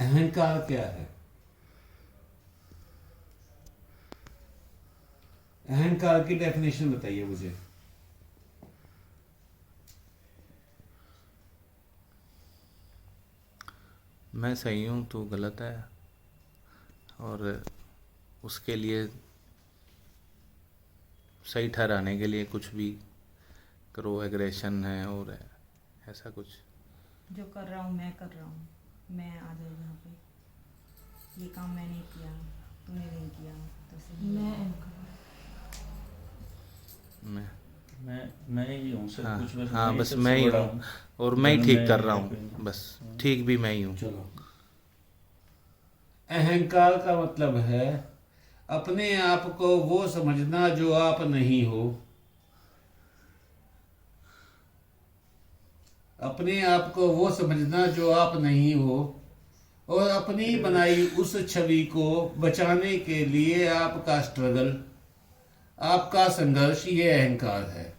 अहंकार क्या है? अहंकार की डेफिनेशन बताइए मुझे। मैं सही हूँ तो गलत है, और उसके लिए सही ठहराने के लिए कुछ भी करो, एग्रेशन है और ऐसा कुछ। जो कर रहा हूँ मैं कर रहा हूँ, मैं आ जाए यहाँ पे, ये काम मैंने किया, तूने नहीं किया, तो सही मैं है। मैं मैं ही हूँ सब हाँ कुछ, बस हाँ, मैं बस सबसे मैं ही बड़ा हूँ और मैं ही जन्म ठीक कर रहा यहाँ पे हूँ, हूँ। बस ठीक भी मैं ही हूँ। चलो, अहंकार का मतलब है अपने आप को वो समझना जो आप नहीं हो, अपने आप को वो समझना जो आप नहीं हो, और अपनी बनाई उस छवि को बचाने के लिए आपका स्ट्रगल, आपका संघर्ष, ये अहंकार है।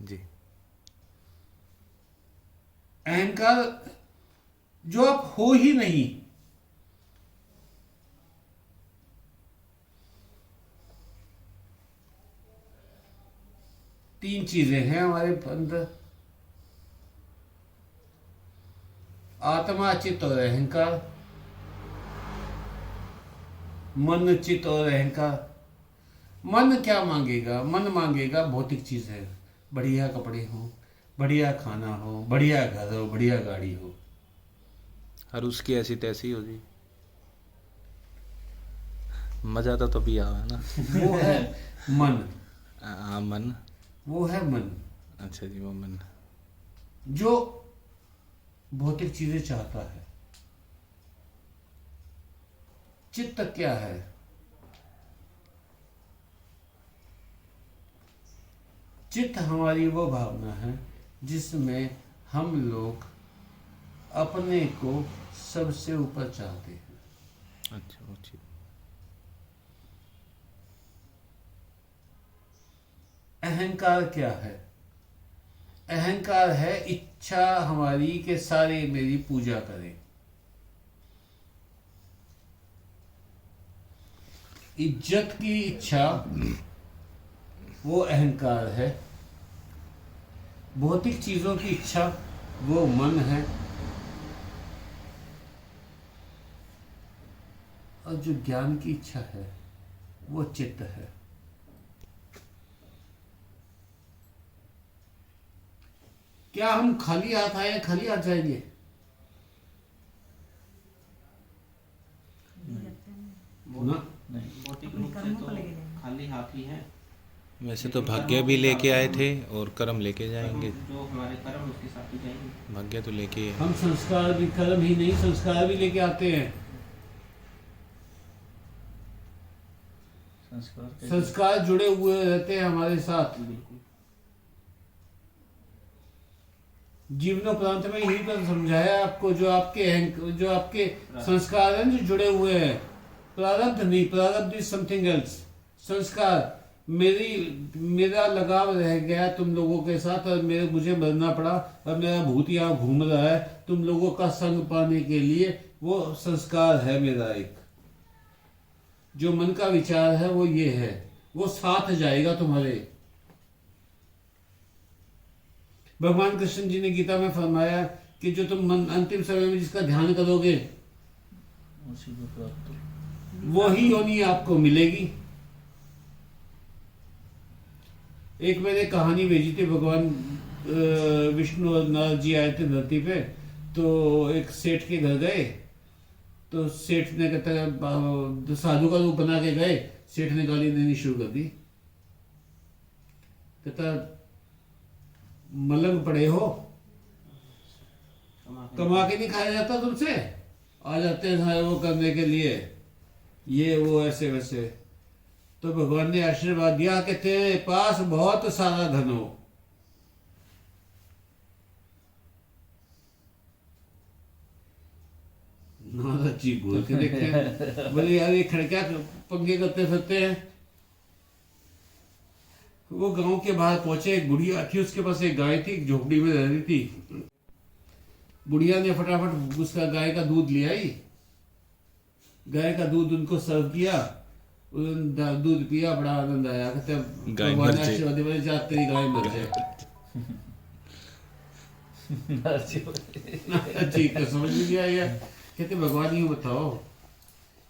जी। अहंकार जो आप हो ही नहीं, तीन चीजें हैं हमारे अंदर, आत्मा, चित्त और अहंकार। मन, चित्त और अहंकार। मन क्या मांगेगा? मन मांगेगा भौतिक चीज है, बढ़िया कपड़े हो, बढ़िया खाना हो, बढ़िया घर हो, बढ़िया गाड़ी हो। और उसकी ऐसी तैसी हो जी, मज़ा तो तभी आवा ना। वो है मन, हाँ मन। वो है मन अच्छा जी, वो मन। जो भौतिक चीजें चाहता है। चित्त क्या है? चित्त हमारी वो भावना है जिसमें हम लोग अपने को सबसे ऊपर चाहते हैं। अच्छा, वो चीज। अहंकार क्या है? अहंकार है इच्छा हमारी कि सारे मेरी पूजा करें। इज्जत की इच्छा वो अहंकार है। भौतिक चीजों की इच्छा वो मन है। और जो ज्ञान की इच्छा है वो चित्त है। क्या हम खाली हाथ आए हैं, खाली हाथ जाएंगे? ना, नहीं, भौतिक अपने रूप से कर्मों तो को लेके जाएंगे। खाली हाथ ही है। वैसे तो भाग्य भी लेके आए थे और कर्म लेके जाएंगे। जो हमारे कर्म उसके साथ ही जाएंगे। भाग्य तो लेके ही है। हम संस्कार भी, कर्म ही नहीं, संस्कार भी लेके आते हैं। संस्कार कैसे? संस्कार जुड़े हुए रहते हैं हमारे साथ। बिल्कुल। जीवनोपरांत में यही तो समझाया आपको, जो आपके संस्कार हैं जो जुड़े हुए हैं। प्रारब्ध नहीं, प्रारब्ध इज समथिंग एल्स। संस्कार, मेरा लगाव रह गया तुम लोगों के साथ और मुझे मरना पड़ा और मेरा भूत यहाँ घूम रहा है तुम लोगों का संग पाने के लिए, वो संस्कार है मेरा एक। जो मन का विचार है वो ये है, वो साथ जाएगा तुम्हारे। भगवान कृष्ण जी ने गीता में फरमाया कि जो तुम अंतिम समय में जिसका ध्यान करोगे उसी को प्राप्त। वो ही योनि आपको मिलेगी। एक मैंने कहानी भेजी थी, भगवान विष्णु और नारद जी आए थे धरती पे, तो एक सेठ के घर गए, तो सेठ ने कहता साधु का रूप बना के गए, सेठ ने गाली देनी शुरू कर दी। कहता मलंग पड़े हो, कमा के नहीं खाया जाता तुमसे, आ जाते हैं सारे वो करने के लिए, ये वो ऐसे वैसे। तो भगवान ने आशीर्वाद दिया कि तेरे पास बहुत सारा धन हो। नारद जी बोल के देखते हैं, बोले यार ये खड़क्या पंगे करते फिरते हैं। वो गांव के बाहर पहुंचे, एक बुढ़िया थी, उसके पास एक गाय थी, एक झोपड़ी में रह रही थी। बुढ़िया ने फटाफट उसका गाय का दूध ले आई, गाय का दूध उनको सर्व किया, उन्होंने दूध पिया, बड़ा आनंद आया। कहते हैं, गाय भगवान मर जाए। आशीर्वाद दे, बोले, जा तेरी गाय मर जाए। ठीक है, समझ में नहीं आया। कहते भगवान यूँ बताओ,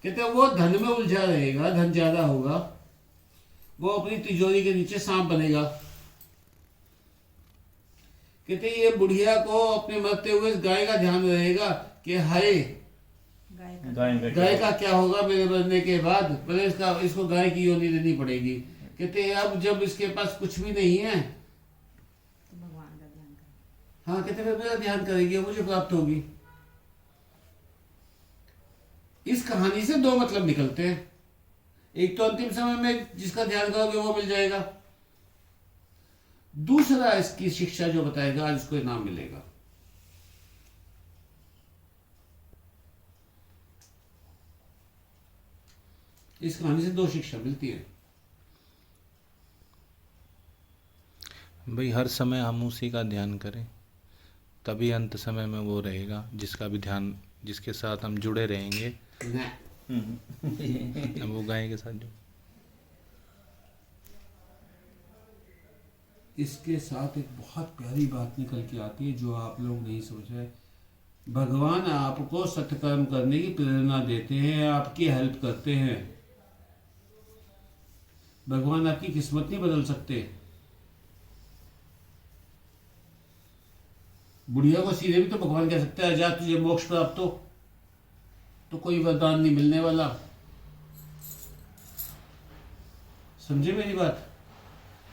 कहते वो धन में उलझा रहेगा, धन ज्यादा होगा, वो अपनी तिजोरी के नीचे सांप बनेगा। कहते ये बुढ़िया को अपने मरते हुए गाय का ध्यान रहेगा कि हाय गाय का क्या होगा मेरे मरने के बाद, पहले इसको गाय की योनि देनी पड़ेगी। कहते अब जब इसके पास कुछ भी नहीं है तो भगवान का ध्यान करें। हाँ, कहते फिर मेरा ध्यान करेगी, मुझे प्राप्त होगी। इस कहानी से दो मतलब निकलते हैं। एक तो अंतिम समय में जिसका ध्यान करोगे वो मिल जाएगा, दूसरा इसकी शिक्षा जो बताएगा आज उसको इनाम मिलेगा। इस कहानी से दो शिक्षा मिलती है। भाई हर समय हम उसी का ध्यान करें, तभी अंत समय में वो रहेगा जिसका भी ध्यान, जिसके साथ हम जुड़े रहेंगे। अब वो गाय के साथ जो इसके साथ एक बहुत प्यारी बात निकल के आती है जो आप लोग नहीं सोच रहे। भगवान आपको सत्कर्म करने की प्रेरणा देते हैं, आपकी हेल्प करते हैं। भगवान आपकी किस्मत नहीं बदल सकते। बुढ़िया को सीधे भी तो भगवान कह सकते हैं, जा तुझे मोक्ष प्राप्त हो, तो कोई वरदान नहीं मिलने वाला। समझे मेरी बात?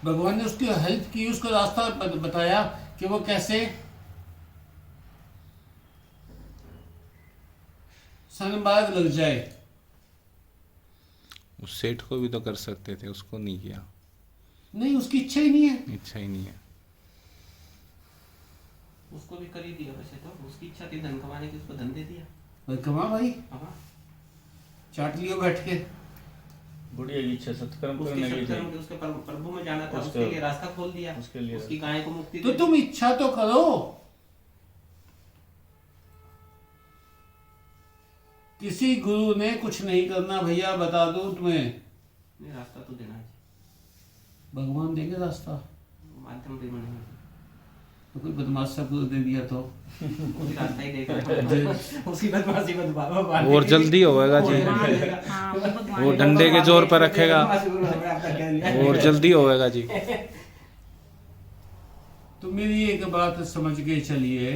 भगवान ने उसकी हेल्प की, उसको रास्ता बताया कि वो कैसे सन्मार्ग लग जाए। उस सेठ को भी तो कर सकते थे, उसको नहीं किया। नहीं, उसकी इच्छा ही नहीं है। इच्छा ही नहीं है। उसको भी कर ही दिया वैसे तो, उसकी इच्छा थी धन कमाने की, उसको धन दे दिया। भाई कमा भाई, हाँ, चाट लियो बैठ के। बुढ़िया की इच्छा सत्कर्म उसके करने की सत्कर्म थी। के उसके प्रभु में जाना था, उसके- उसके लिए रास्ता खोल दिया, उसके लिए उसकी गाय को मुक्ति तो दे दी। तुम इच्छा तो करो। किसी गुरु ने कुछ नहीं करना भैया, बता दूं तुम्हें, नहीं, रास्ता तो देना है, भगवान देंगे रास्ता। माध्यम भी बनेगा, तो कोई बदमाश सा गुरु दे दिया तो उसी रास्ता ही देख रहे हैं। उसी बदमाशी बदमाश और जल्दी होएगा जी, हाँ, वो भगवान वो डंडे के जोर पर रखेगा और जल्दी होएगा जी। तो मेरी एक बात समझ के चलिए,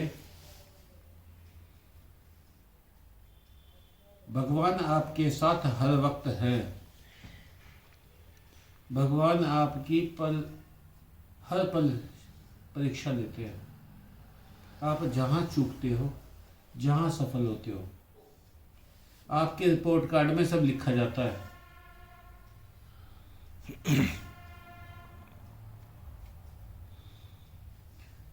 भगवान आपके साथ हर वक्त है। भगवान आपकी हर पल परीक्षा लेते हैं। आप जहां चूकते हो, जहां सफल होते हो, आपके रिपोर्ट कार्ड में सब लिखा जाता है।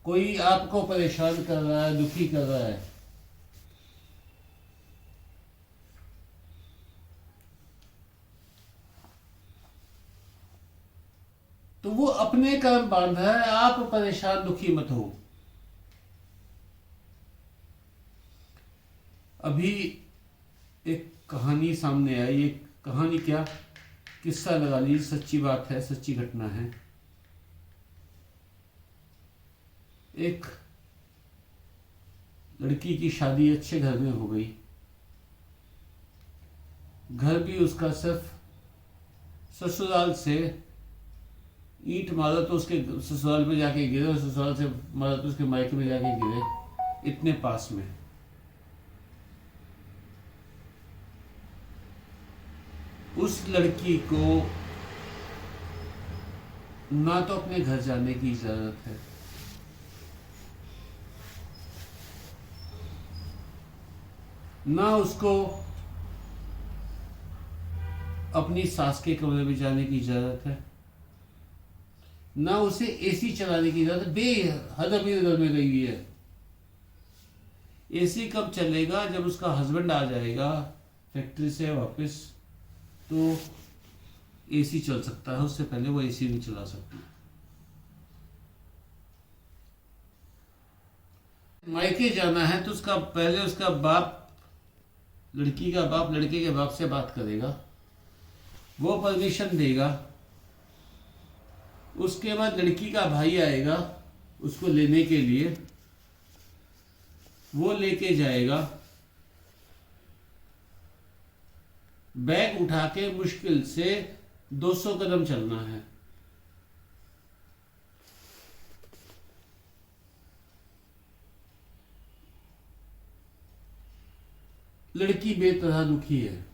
कोई आपको परेशान कर रहा है, दुखी कर रहा है, तो वो अपने कर्म बांध रहा है, आप परेशान दुखी मत हो। अभी एक कहानी सामने आई, एक कहानी क्या, किस्सा लगा लीजिए, सच्ची बात है, सच्ची घटना है। एक लड़की की शादी अच्छे घर में हो गई। घर भी उसका सिर्फ ससुराल से ईंट मारा तो उसके ससुराल में जाके गिरे, और ससुराल से मारा तो उसके मायके में जाके गिरे, इतने पास में। उस लड़की को ना तो अपने घर जाने की इजाजत है, ना उसको अपनी सास के कमरे में जाने की इजाजत है, ना उसे एसी चलाने की इजाजत। बेहद अमीर घर में गई हुई है। एसी कब चलेगा? जब उसका हस्बैंड आ जाएगा फैक्ट्री से वापस, तो एसी चल सकता है, उससे पहले वो एसी नहीं चला सकती। मायके जाना है तो उसका पहले उसका बाप, लड़की का बाप लड़के के बाप से बात करेगा, वो परमिशन देगा। उसके बाद लड़की का भाई आएगा उसको लेने के लिए, वो लेके जाएगा। बैग उठा के मुश्किल से 200 कदम चलना है। लड़की बेतरह दुखी है।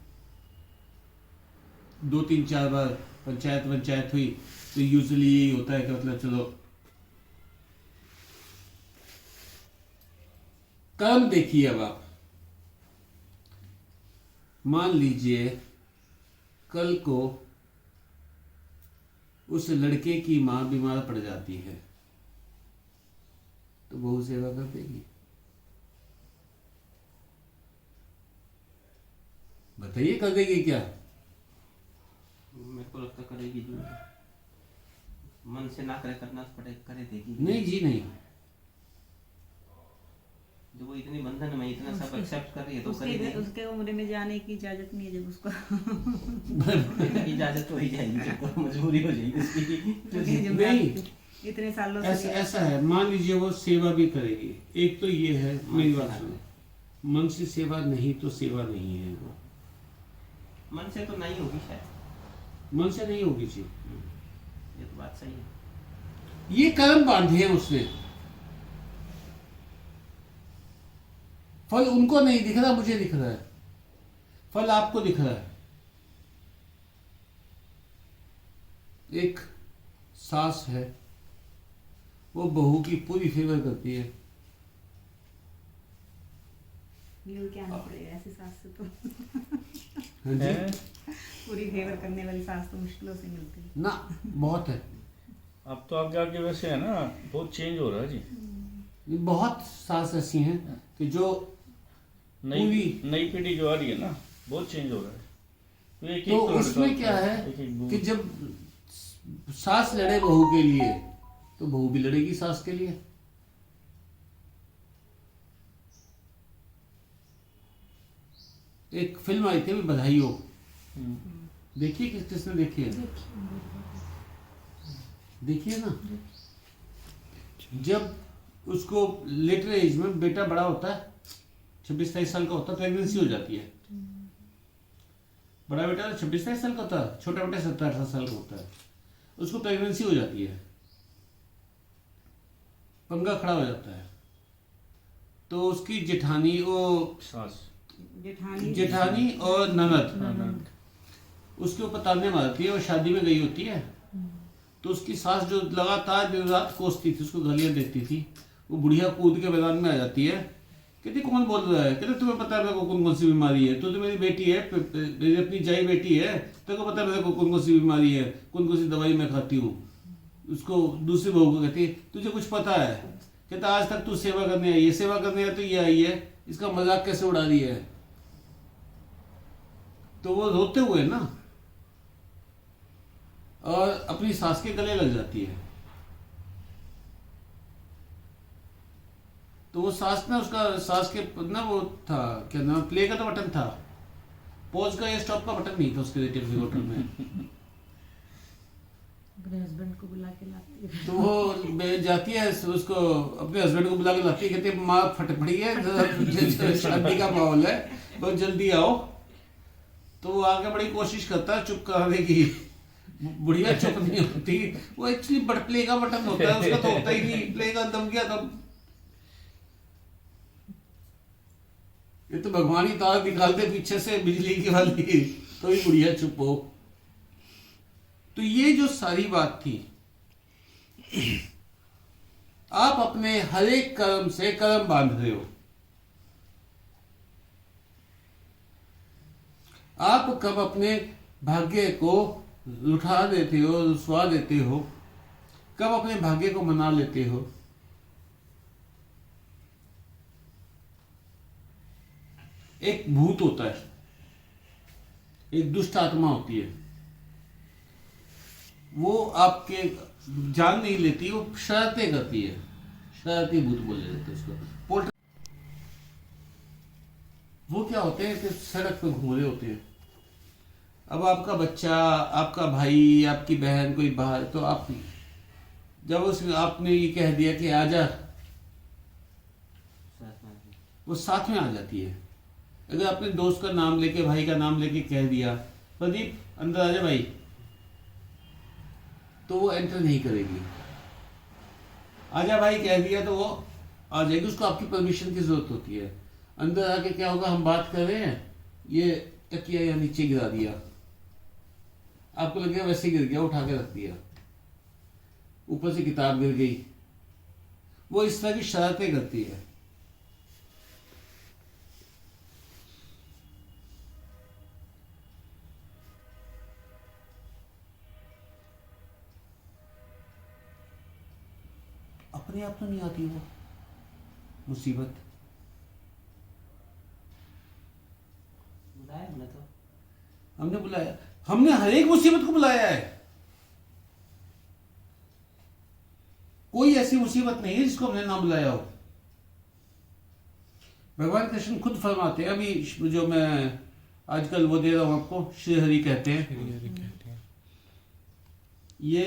2-3-4 बार पंचायत हुई तो यूजुअली यही होता है कि मतलब चलो कर्म देखिए। अब आप मान लीजिए कल को उस लड़के की मां बीमार पड़ जाती है तो बहू सेवा कर देगी? बताइए, कर देगी क्या? मेरे को लगता करेगी जो मन से ना करे करना पड़े करे देगी। नहीं जी नहीं। जो वो इतनी बंधन में इतना सब एक्सेप्ट कर रही है तो उसके करेगी। उसके उम्र में जाने की इजाजत नहीं है जब उसको इजाजत तो ही जाएगी, तो मजबूरी हो जाएगी उसकी। नहीं, इतने सालों ऐसा से ऐसा है, मान लीजिए वो सेवा भी करेगी। एक तो ये है, मेरी बात सुनो, मन से सेवा नहीं तो सेवा नहीं है। वो मन से तो नहीं होगी शायद, मन से नहीं होगी जी। ये तो बात सही है। ये कर्म बांधे हैं उसने, फल उनको नहीं दिख रहा, मुझे दिख रहा है। फल आपको दिख रहा है। एक सास है, वो बहू की पूरी फेवर करती है। मिल के आना पड़ेगा ऐसी सास से तो। हाँ जी, पूरी फेवर करने वाली सास तो मुश्किलों से मिलती है ना, बहुत है। अब तो आगे आगे वैसे है ना, बहुत चेंज हो रहा है जी। बहुत सास ऐसी हैं कि जो नई पीढ़ी जो आ रही है ना, बहुत चेंज हो रहा है। तो एक तो एक उसमें क्या है एक कि जब सास लड़े बहू के लिए तो बहू भी लड़ेगी सास के लिए। एक फिल्म आई थी, बधाई हो, देखिए किसने देखी है? देखिए ना, जब उसको लेटर एज में बेटा बड़ा होता है, 26-27 साल का होता है, प्रेगनेंसी हो जाती है। बड़ा बेटा 26-27 साल का होता है, छोटा बेटा 17-18 साल का होता है, उसको प्रेगनेंसी हो जाती है, पंगा खड़ा हो जाता है। तो उसकी जेठानी, वो सास जेठानी और ननद उसके ऊपर ताने मारती है। वो शादी में गई होती है तो उसकी सास जो लगातार दिन रात कोसती थी, उसको गालियां देती थी, वो बुढ़िया कूद के मैदान में आ जाती है। कहती कौन बोल रहा है? कहते तुम्हें पता है मेरे को कौन कौन सी बीमारी है? तो मेरी बेटी है, मेरी अपनी जाई बेटी है, तेरे को पता है मेरे को कौन कौन सी बीमारी है, कौन कौन सी दवाई मैं खाती हूँ। उसको दूसरी बहू को कहती है तुझे कुछ पता है? कहता आज तक तू सेवा करने आई है, सेवा करने आई तो ये आई है, इसका मजाक कैसे उड़ा रही है? तो वो रोते हुए ना और अपनी सास के गले लग जाती है। तो वो सास ना, उसका सास के ना वो था क्या नाम, प्ले का तो बटन था, पॉज का या स्टॉप का बटन नहीं था उसके टिप्सी होटल में। अपने हस्बैंड को बुला के लाती है। तो वो जाती है, उसको अपने हस्बैंड को बुला के लाती है, कहती है माँ फट पड़ी है, शादी का माहौल है, बहुत जल्दी आओ। तो वो आगे बड़ी कोशिश करता है चुप कराने की, बुढ़िया चुप नहीं होती। वो एक्चुअली प्ले का बटन होता है, उसका तो होता ही नहीं। प्ले का दम गया तब ये तो भगवान ही तार निकालते पीछे से बिजली की वाली, तो ही बुढ़िया चुप हो। तो ये जो सारी बात थी, आप अपने हर एक कर्म से कर्म बांध रहे हो। आप कब अपने भाग्य को लुटा देते हो, रुसवा देते हो, कब अपने भाग्य को मना लेते हो? एक भूत होता है, एक दुष्ट आत्मा होती है, वो आपके जान नहीं लेती, वो शर्तें करती है। शरारती भूत बोले जाते हैं उसको। पोल्टर वो क्या होते हैं कि सड़क पे घूम रहे होते हैं। अब आपका बच्चा, आपका भाई, आपकी बहन कोई बाहर, तो आप जब उसने आपने ये कह दिया कि आजा, साथ में आदमी। वो साथ में आ जाती है। अगर अपने दोस्त का नाम लेके, भाई का नाम लेके कह दिया प्रदीप अंदर आ जा भाई, तो वो एंटर नहीं करेगी। आजा भाई कह दिया तो वो आ जाएगी। उसको आपकी परमिशन की जरूरत होती है। अंदर आके क्या होगा, हम बात कर रहे हैं, ये तकिया या नीचे गिरा दिया, आपको लगेगा वैसे गिर गया, उठा के रख दिया, ऊपर से किताब गिर गई। वो इस तरह की शरारतें करती है। अपने आप तो नहीं आती वो मुसीबत। बुलाया हमने तो। हमने बुलाया, हमने हर एक मुसीबत को बुलाया है। कोई ऐसी मुसीबत नहीं है जिसको हमने ना बुलाया हो। भगवान कृष्ण खुद फरमाते हैं, अभी जो मैं आजकल वो दे रहा हूं आपको, श्री हरि कहते हैं, ये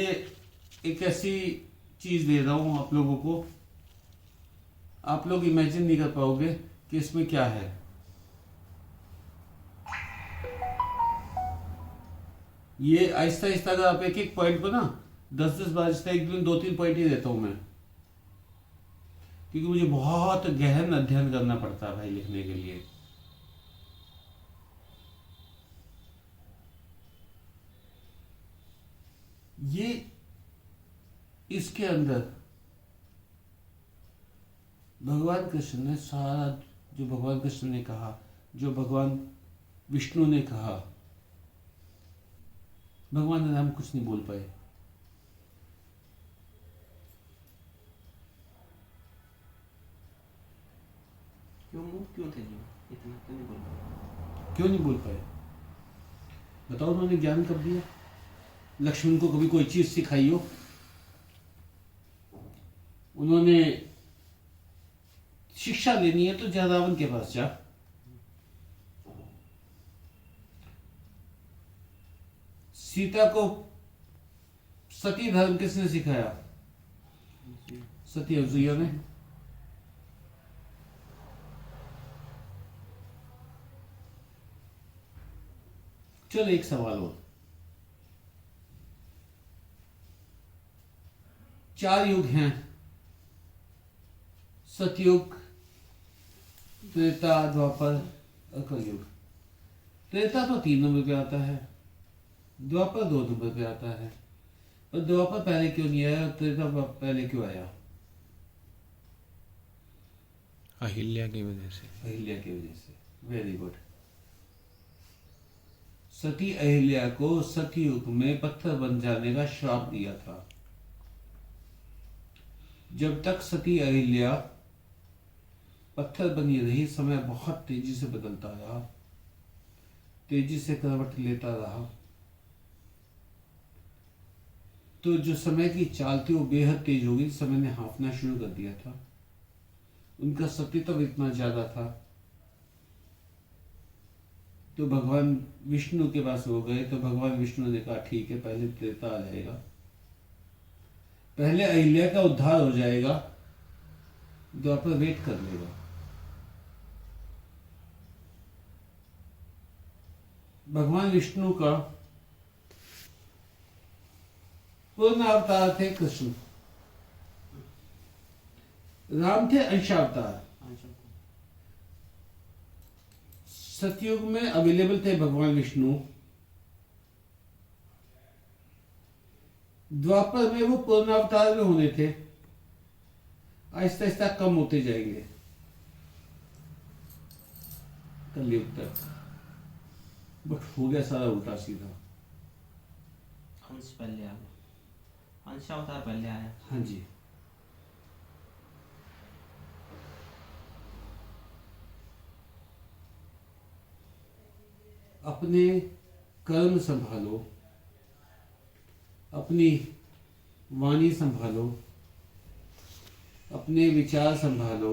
एक ऐसी चीज दे रहा हूं आप लोगों को, आप लोग इमेजिन नहीं कर पाओगे कि इसमें क्या है। ये आहिस्ता आहिस्ता अगर आप एक एक पॉइंट को ना 10-10 बार, इस तरह एक दिन 2-3 पॉइंट ही देता हूं मैं, क्योंकि मुझे बहुत गहन अध्ययन करना पड़ता है भाई लिखने के लिए। ये इसके अंदर भगवान कृष्ण ने सारा, जो भगवान कृष्ण ने कहा, जो भगवान विष्णु ने कहा, भगवान राम कुछ नहीं बोल पाए। क्यों थे जो इतना क्यों नहीं बोल पाए? क्यों नहीं बोल पाए? बताओ, उन्होंने ज्ञान कब दिया? लक्ष्मण को कभी कोई चीज सिखाई हो? उन्होंने शिक्षा लेनी है तो जा रावण के पास जा। सीता को सती धर्म किसने सिखाया? सती अनसुईया ने। चलो एक सवाल और, 4 युग हैं, सतयुग, त्रेता, द्वापर और कलयुग। त्रेता तो 3 नंबर पे आता है, द्वापर 2 नंबर पे आता है। पर द्वापर पहले क्यों नहीं आया, त्रेता पहले क्यों आया? अहिल्या की वजह से। अहिल्या की वजह से। Very good. सती अहिल्या को सतयुग में पत्थर बन जाने का श्राप दिया था। जब तक सती अहिल्या पत्थर बनी रही, समय बहुत तेजी से बदलता रहा, तेजी से करवट लेता रहा, तो जो समय की चाल थी वो बेहद तेज हो गई। समय ने हाँफना शुरू कर दिया था। उनका सतीत्व इतना ज्यादा था, तो भगवान विष्णु के पास हो गए। तो भगवान विष्णु ने कहा ठीक है, पहले त्रेता आ जाएगा, पहले अहिल्या का उद्धार हो जाएगा, द्वापर वेट कर लेगा। भगवान विष्णु का पूर्ण अवतार थे कृष्ण, राम थे अंशावतार। सतयुग में अवेलेबल थे भगवान विष्णु, द्वापर में वो पूर्ण अवतार में होने थे, आहिस्ता आहिस्ता कम होते जाएंगे कलयुग तक। बट हो गया सारा उल्टा सीधा। हंस पहले आ गया, अंशावतार पहले आया। हाँ जी। अपने कर्म संभालो, अपनी वाणी संभालो, अपने विचार संभालो,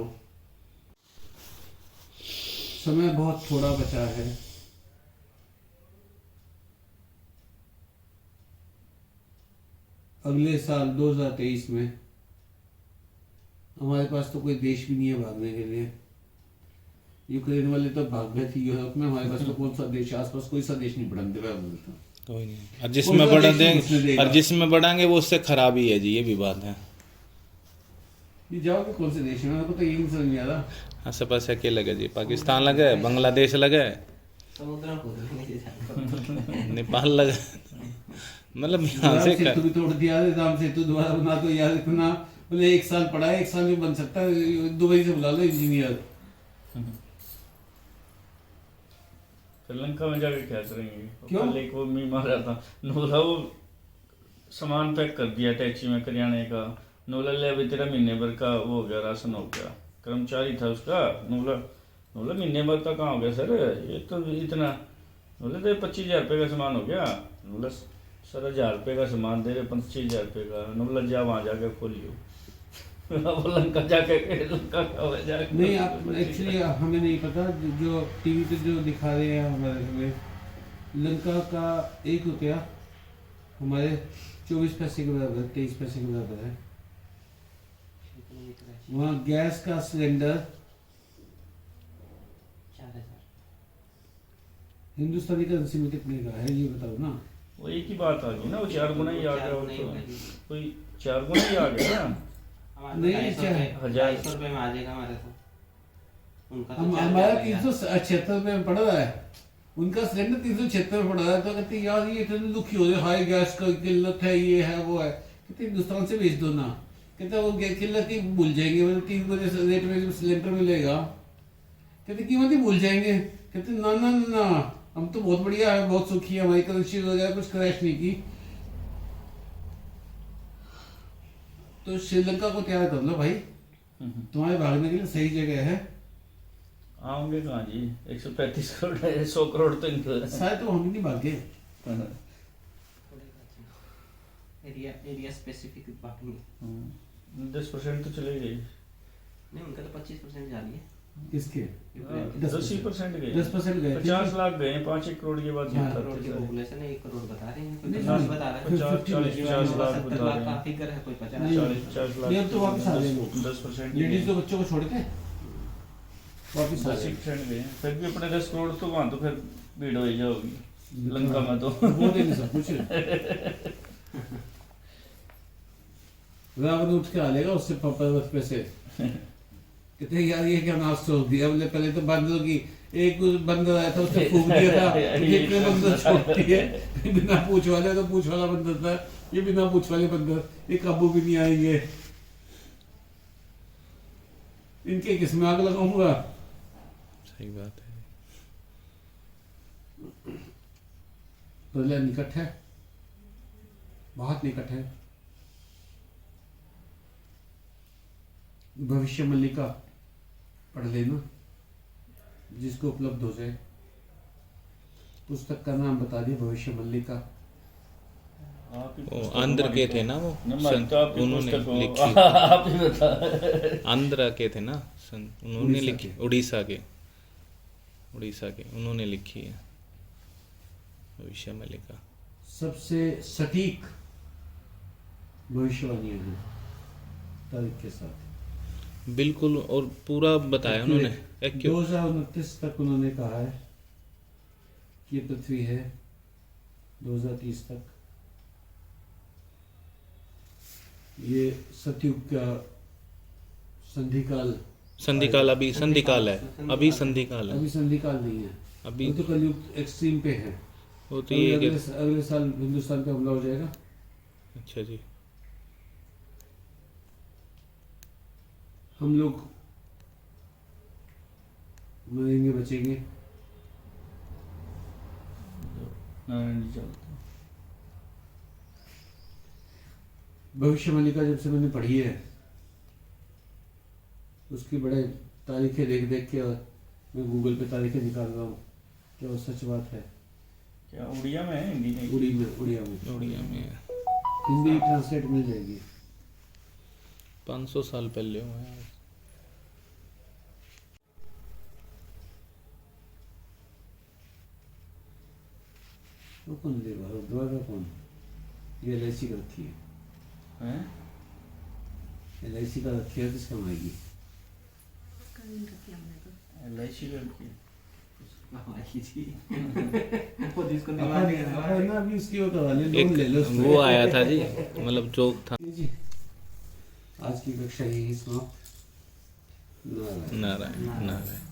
समय बहुत थोड़ा बचा है। अगले साल 2023 में हमारे पास तो कोई देश भी नहीं है भागने के लिए। यूक्रेन वाले तो भाग गए थे यूरोप में, हमारे पास तो कौन सा देश, आसपास कोई सा देश नहीं बढ़ने दे रहा बोलता। कोई नहीं, और जिसमें बढ़ा देंगे और जिसमें बढ़ाएंगे वो उससे खराब ही है जी, ये भी बात है। ये जाओगे कौन से देश में, मेरे को तो यही समझ नहीं आ रहा। आसे पासे के लगे जी, पाकिस्तान लगे, बांग्लादेश लगे, समुद्र में कूद लेंगे नेपाल लगे, मतलब यहाँ राम से सेतु भी तोड़ दिया, राम सेतु दोबारा बना दो यार, इतना बोले 1 साल पड़ा है, 1 साल में बन सकता है, दुबई से बुला लो इंजीनियर। श्रीलंका में जाके क्या करेंगे? क्यों? कल एक वो मी मारा था, नूला वो सामान पैक कर दिया टैक्सी में करियाने का, नूला ले अभी तेरा महीने भर का वो हो गया, राशन हो गया, कर्मचारी था उसका, नूला नूला महीने भर का कहाँ हो गया सर, ये तो इतना, नूला तो 25,000 रुपये का सामान हो गया, नूला सर 1,000 रुपये का सामान दे रहे 25,000 रुपये का, नूला जा वहाँ जाके खोलियो वो लंका जाके लंका का हो जाके नहीं, आप एक्चुअली हमें नहीं पता, जो टीवी पे जो दिखा रहे हैं हमारे में, लंका का 1 रुपया हमारे 24 पैसे के बराबर, 23 पैसे के बराबर है। वहाँ गैस का सिलेंडर 4,000। हिंदुस्तानी करेंसी में कितने का है ये बताओ ना। वो एक ही बात आ गई ना, वो 4 गुना ही आ गया, वो तो कोई 4 गुना ही आ गया ना। नहीं, 250 रुपये में आ जाएगा हमारे तो। उनका तो हमारा 376 रुपये में पड़ रहा है, उनका सिलेंडर 376 में पड़ रहा है। तो कहते यार ये इतने दुखी हो रहे, हाई गैस का किल्लत है, ये है वो है। कहते हिंदुस्तान से भेज दो ना। कहते वो किल्लत ही भूल जाएंगे, मतलब 3 बजे रेट में जब सिलेंडर मिलेगा, कहते कीमत ही भूल जाएंगे। कहते ना ना ना, हम तो बहुत बढ़िया है, बहुत सुखी है, हमारी करेंसी वगैरह कुछ क्रैश नहीं की। तो श्रीलंका को तैयार कर लो भाई, तुम्हारे भागने के लिए सही जगह है। आओगे कहाँ जी, 135 करोड़ है, 100 करोड़ तो इनको है। शायद तो हम ही नहीं भागे। एरिया स्पेसिफिक बांटेंगे। 10% तो चले गए। नहीं, उनका तो 25% जा रही है। किसके? 10% गए, 10% गए, 50 लाख गए, 5-1 करोड़ के बाद हाँ, करोड़ की पॉपुलेशन है, 1 करोड़ बता रहे हैं, कोई नहीं, 50 बता रहा है, 40-50 लाख 70 बता लाख रहे का हैं। फिगर है, कोई 50। नहीं, 40-50 लाख। ये अब तो वापस आ गए लोग। 10% लेडीज तो बच्चों को छोड़ के वापस आ गए। 10% गए, फिर भी अपने 10 करोड़ तो वहाँ तो फिर भीड़ हो ही जाओगी लंका में तो। वो नहीं सब कुछ रावण उठ के आ लेगा उससे पर्वत पे से। कहते यार ये क्या नाश छोड़ दिया, बोले पहले तो बंदरों की, एक बंदर आया था उसने फूक दिया था, कितने बंदर छोड़ती है, बिना पूछ वाले, तो पूछ वाला बंदर था, ये बिना पूछ वाले बंदर, ये काबू भी नहीं आएंगे, इनके किसमें आग लगाऊंगा। सही बात है। प्रलय निकट है, बहुत निकट है। भविष्य मल्लिका पढ़ लेना, जिसको उपलब्ध हो जाए। पुस्तक का नाम बता दिया, भविष्य मल्लिका। वो आंध्र के थे ना वो संत, तो आपकी उन्होंने पुस्तक हो, लिखी। आप ही बता। आंध्र के थे ना संत, उन्होंने लिखी, उड़ीसा के उन्होंने लिखी है भविष्य मल्लिका। सबसे सटीक भविष्यवाणी है तारीख के साथ, बिल्कुल, और पूरा बताया उन्होंने। 2029 तक उन्होंने कहा है कि ये पृथ्वी है 2030 तक। ये सतयुग का संधिकाल अभी संधिकाल है, अभी संधिकाल है, अभी संधिकाल नहीं है, अभी अभी तो कलयुग एक्सट्रीम पे है। वो तो ये अगले साल हिंदुस्तान पे हमला हो जाएगा। अच्छा जी, हम लोग मरेंगे बचेंगे। नारायण जी चलते। भविष्य मल्लिका जब से मैंने पढ़ी है, उसकी बड़े तारीखें देख देख के, और मैं गूगल पे तारीखें निकाल रहा हूँ, क्या वो सच बात है। क्या उड़िया में है, हिंदी में? उड़िया में उड़िया में हिंदी ट्रांसलेट मिल जाएगी। 500 साल पहले हुए हैं। वो कौन देगा, द्वारा कौन? ये LIC का रखी है, हैं LIC का रखी है, किस काम आएगी? कहीं रखी हमने तो। LIC करके वो जिसको दिमाग नहीं है अपन ना अभी उसकी वो करवा ले, एक लोन ले लो उसमें। वो आया था जी, मतलब जोक था। जी, आज की कक्षा यही समाप्त। नारायण। नारायण नारायण।